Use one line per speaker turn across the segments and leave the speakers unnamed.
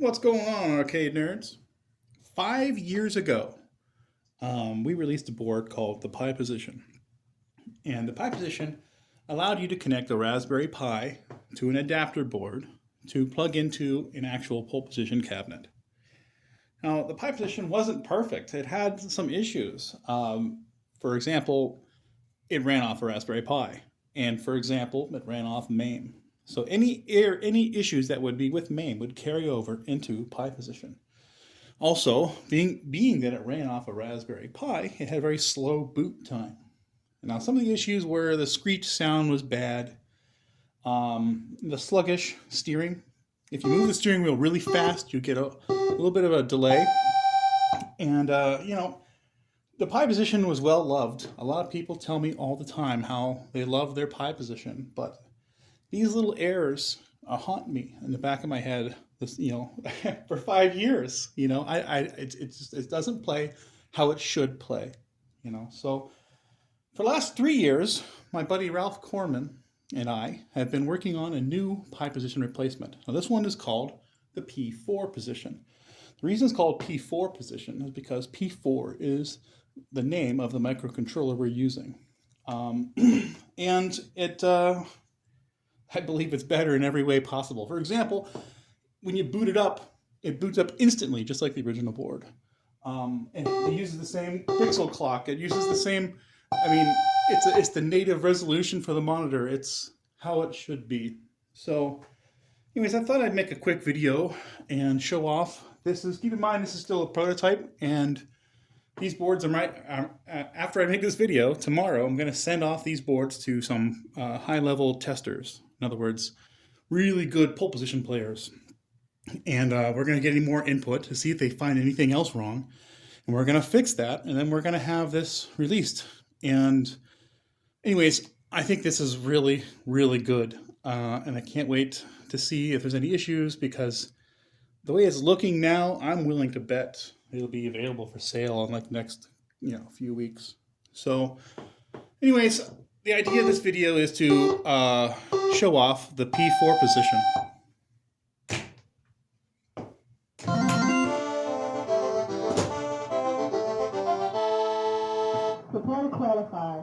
What's going on, arcade nerds? 5 years ago, we released a board called the Pi Position. And the Pi Position allowed you to connect a Raspberry Pi to an adapter board to plug into an actual pole position cabinet. Now, the Pi Position wasn't perfect. It had some issues. For example, it ran off a Raspberry Pi. And for example, it ran off MAME. So any issues that would be with MAME would carry over into Pi Position. Also, being that it ran off a Raspberry Pi, it had very slow boot time. Now, some of the issues were the screech sound was bad, the sluggish steering. If you move the steering wheel really fast, you get a little bit of a delay. And, the Pi Position was well loved. A lot of people tell me all the time how they love their Pi Position, but these little errors haunt me in the back of my head. For 5 years. It doesn't play how it should play. So for the last 3 years, my buddy Ralph Corman and I have been working on a new Pi Position replacement. Now this one is called the P4 Position. The reason it's called P4 Position is because P4 is the name of the microcontroller we're using. And I believe it's better in every way possible. For example, when you boot it boots up instantly, just like the original board. And it uses the same pixel clock. It uses the same, it's the native resolution for the monitor. It's how it should be. So anyways, I thought I'd make a quick video and show off. Keep in mind, this is still a prototype, and these boards after I make this video, tomorrow, I'm going to send off these boards to some high-level testers. In other words, really good pole position players. And we're going to get any more input to see if they find anything else wrong. And we're going to fix that, and then we're going to have this released. And anyways, I think this is really, really good. And I can't wait to see if there's any issues, because the way it's looking now, I'm willing to bet it'll be available for sale in like the next few weeks. So anyways, the idea of this video is to show off the P4 position.
Prepare to qualify.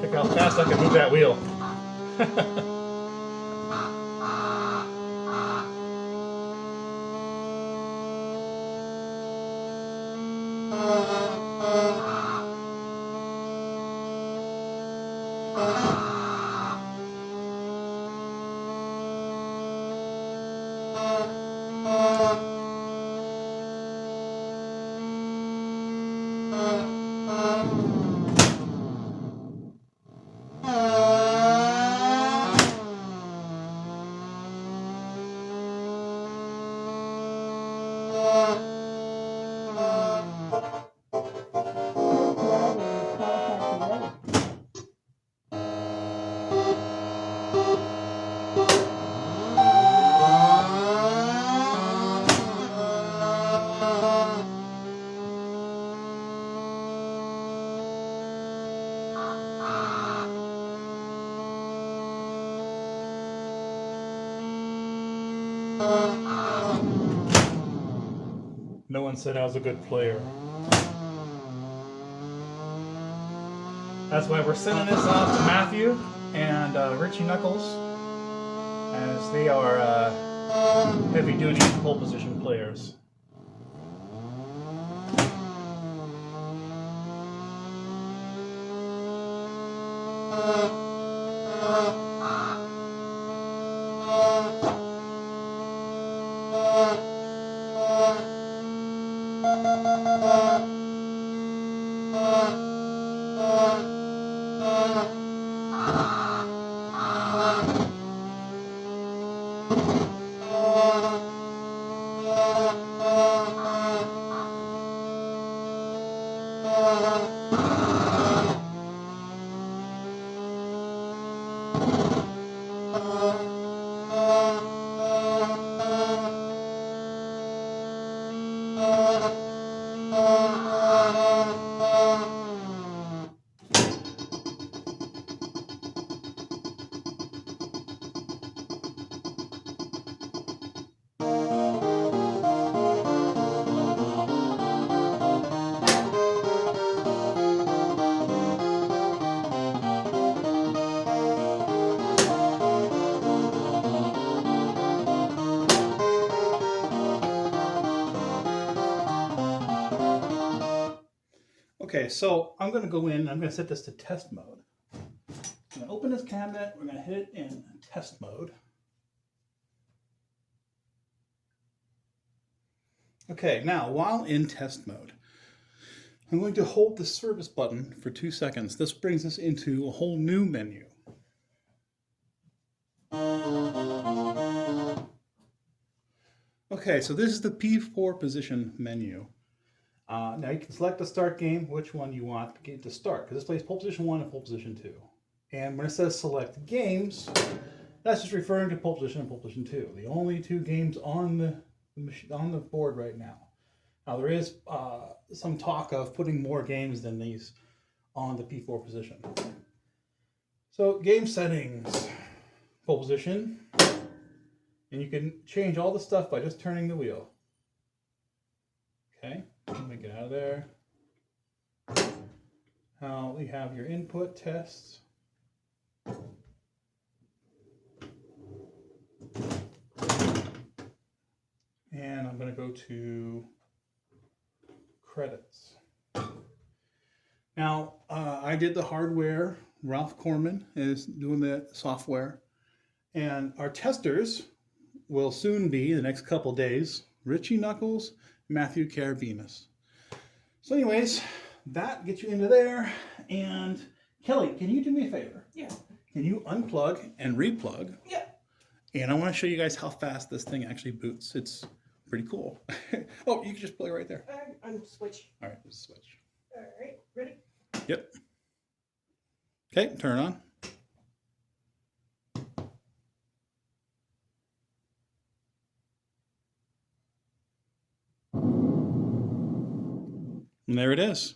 Check how fast I can move that wheel. No one said I was a good player. That's why we're sending this off to Matthew and Richie Knuckles, as they are heavy-duty pole position players. Okay, so I'm going to go in, I'm going to set this to test mode. I'm going to open this cabinet, we're going to hit it in test mode. Okay, now while in test mode, I'm going to hold the service button for 2 seconds. This brings us into a whole new menu. Okay, so this is the P4 position menu. Now you can select the start game, which one you want the game to start, because this plays pole position 1 and pole position 2. And when it says select games, that's just referring to pole position and pole position 2. The only two games on the board right now. Now there is some talk of putting more games than these on the P4 position. So game settings, pole position, and you can change all the stuff by just turning the wheel. Okay, let me get out of there. Now we have your input tests. And I'm going to go to credits. Now, I did the hardware. Ralph Corman is doing the software. And our testers will soon be, in the next couple days, Richie Knuckles, Matthew Carabinas. So anyways, that gets you into there. And Kelly, can you do me a favor?
Yeah.
Can you unplug and replug?
Yeah.
And I want to show you guys how fast this thing actually boots. It's pretty cool. Oh, you can just play right there.
I'm switch.
All right, let's switch.
All right, ready?
Yep. Okay, turn on. And there it is.